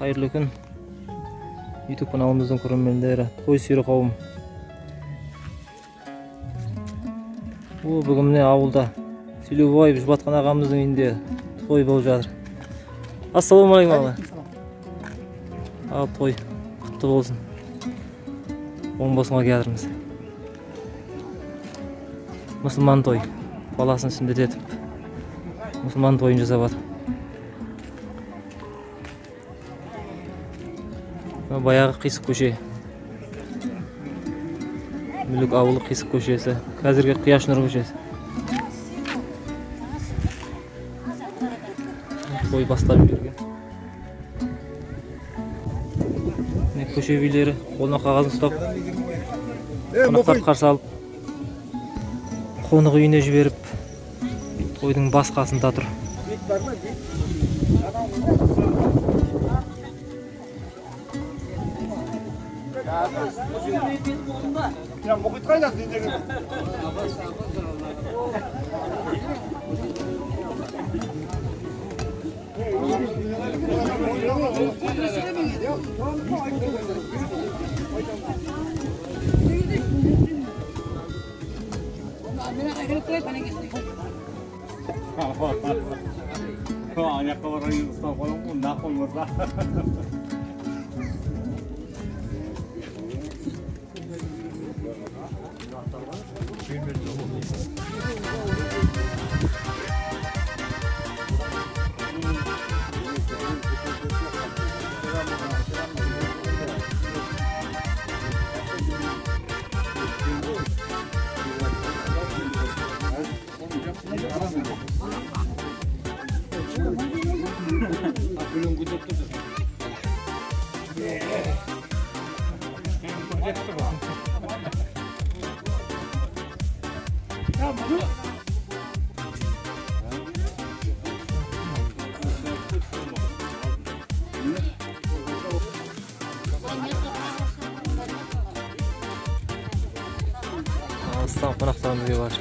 Hayırlı gün. YouTube kanalımızın көрерmендері, той сүйер қауым. Бүгін міне ауылда Селеубаев Жұбатқан ағамыздың үйінде той болып жатыр. Ассалаумағалейкум аға. Ал той құтты болсын. Оңбосынға келдірміз. Мұсылман той. Баласын сүндет етіп. Мұсылман тойын жасап жатыр. Баяғы қисық көше. Мүлік ауылы қисық көшесі. Қазіргі Қияшнұр көшесі. Той бастап берген. Көше билері қолына қағазын ұстап, қонақтарды қарсы алып, қонақ үйіне жіберіп, тойдың басқасында тұр. Алыстан қонақтарымыз келіп жатыр.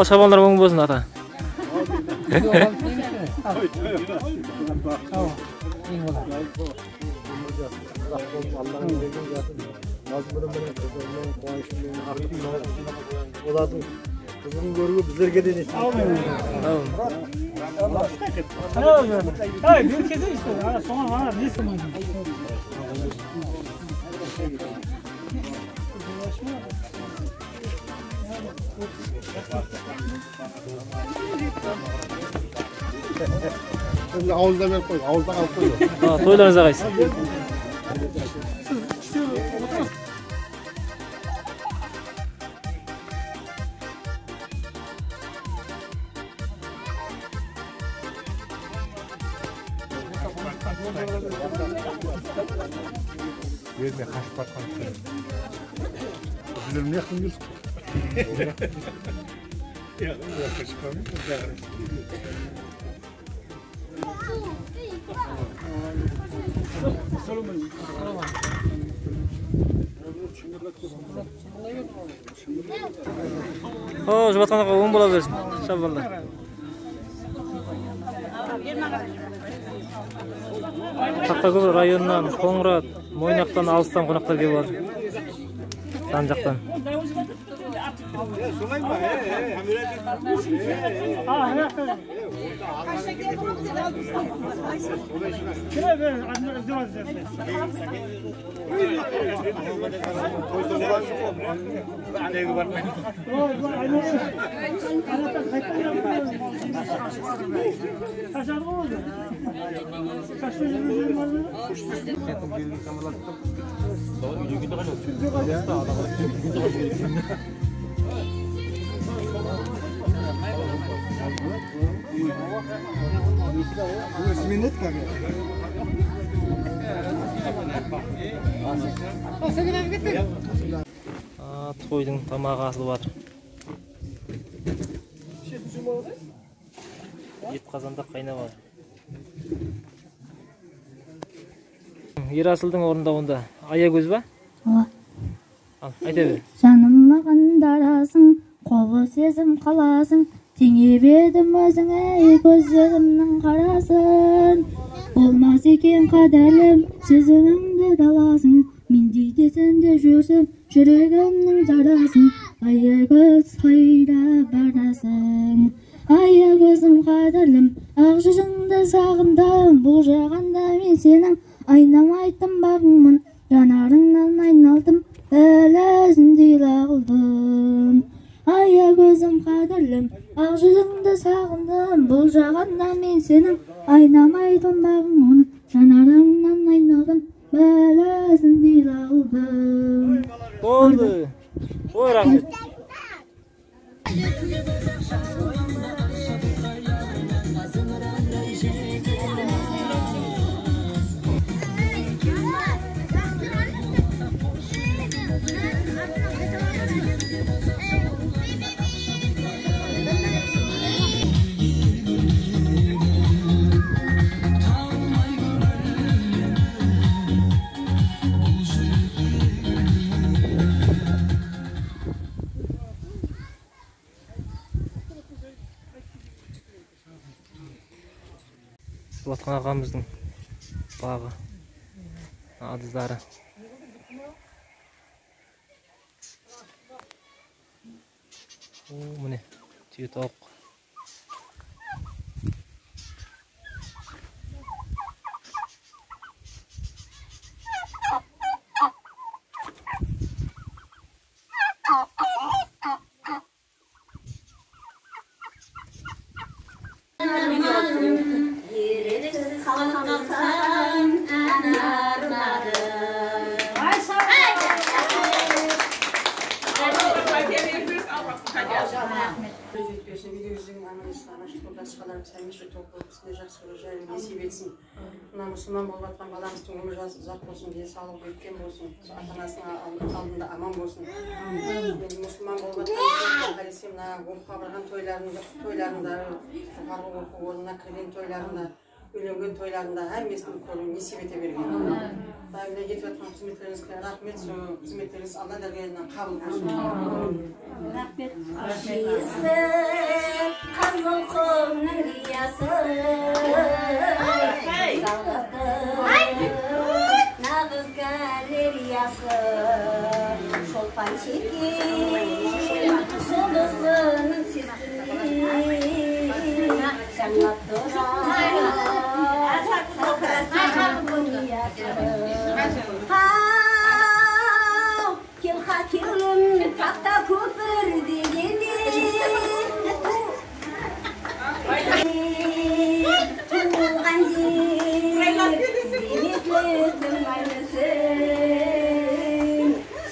Şabanlar oң болсын ата. Олардың қызын көруге біздерге де несі. Bir kez işte. Sonra bana ne zaman? Şimdi ağızda ver koy, ağızda al koy. Toylarınıza qayсы? Verme kaç bakma. Bilirim ne yaptın diyorsun? Ya, kaç bakma. Жұбатқан аға оң бола берсін. Шабалдар. Тақтакөл районынан, Қоңырат, Мойнақтан алыстан қонақтар келіп жатыр. Жан жақтан. Солай ма? Тойдың тамағы асылып жатыр. Ет қазанда қайнап жатыр. Ерасылдың орындауында Аягөз ба? Ал, айта бер. Жаным маған дарасың, қолы сезім қаласың, теңеп едім өзіңе көздерімнің қарасын. Болмас екен қадірлім, сезіміңді даласың, мен дейді сенде жүрсем, жүрегімнің жарасын. Аягөз қайда барасың? Аягөзім қадірлім, ақ жүзіңді сағындым, бұл жағанда мен сенің айнамайтын бағыңмын, жанарыңнан айналдым, әлізіндей лағылдым. Аягөзім қадірлім, ақ жүзіңді сағындым, бұл жағанда мен сенің айнамайтын бағыңмын, жанарыңнан айналдым, әлізіндей лағылдым. Болды. Ой, рахмет. Батқан ағамыздың бағы, адыздары. Міне, түйе тауық. Мұсылман болып жатқан баламыздың өмірі ұзақ болсын, денсаулығы үлкен болсын, ата-анасының алдында аман болсын. Мұсылман болып жатқан қарасем, мына оқуға барған тойларында, жоғарғы оқу орнына кірген тойларында, үйленген тойларында әрмесін көріп несіп ете берген. Дайымда етіп жатқан қызметтеріңізге рахмет, сол қызметтеріңіз Алла дәргейінен қабыл болсын. Рахмет. Қызыл құмның риясы, нағыз галериясы, шолпан шеккен сұлысының сестірі, жаңлап тұрар сақырасың көңиясы. Хау, кел хакерім тақта көпір дегенде, туған жер деметліктің айнысың,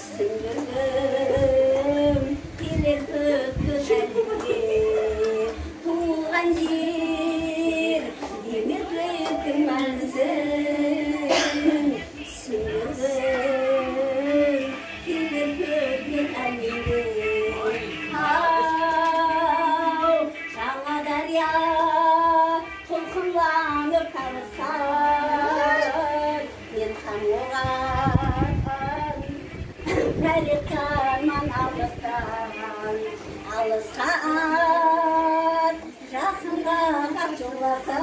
сіңдірдім келер күтті әлде. Туған жер деметліктің айнысың, сіңдірдім келер күтті әлде. Жаңа дария толқынланып табысқан, мен хан оған пәлеттанман алысқа жақынға қап жоласам,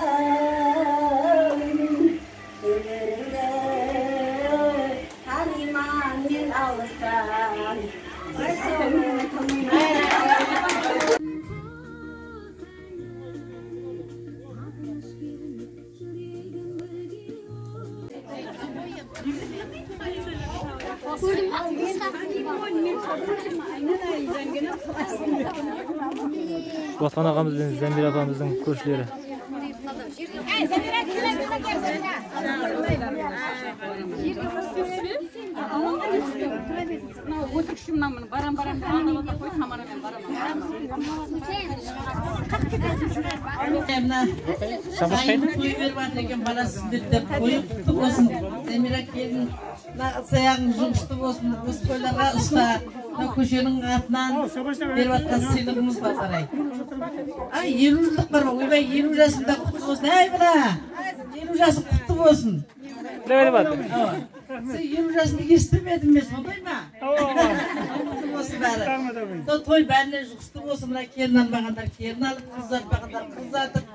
өміріңді таниман мен алыстан. Batkan ağamız ben Zemir abamızın көршілері. Sayağın жұмышты болсын, осы тойларға ұста, көшенің атынан беріп атқан сыйлығымыз бар қарай. Ай, 50 жылдық бар ма? Ойбай, 50 жасында құтты болсын. Әй, мына! 50 жасы құтты болсын. Ne var? Sen 20 жасында естімедің мен, сондай ма? Құтты болсын бәрі. Сол той бәріне құтты болсын, мына келін алмағандар, келін алып, қыз алмағандар, қыз атып,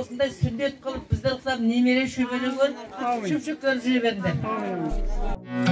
осындай сүндет қылып, біздер қылып немере шөбере көріп, шөп-шөп көріп жүре беріңдер.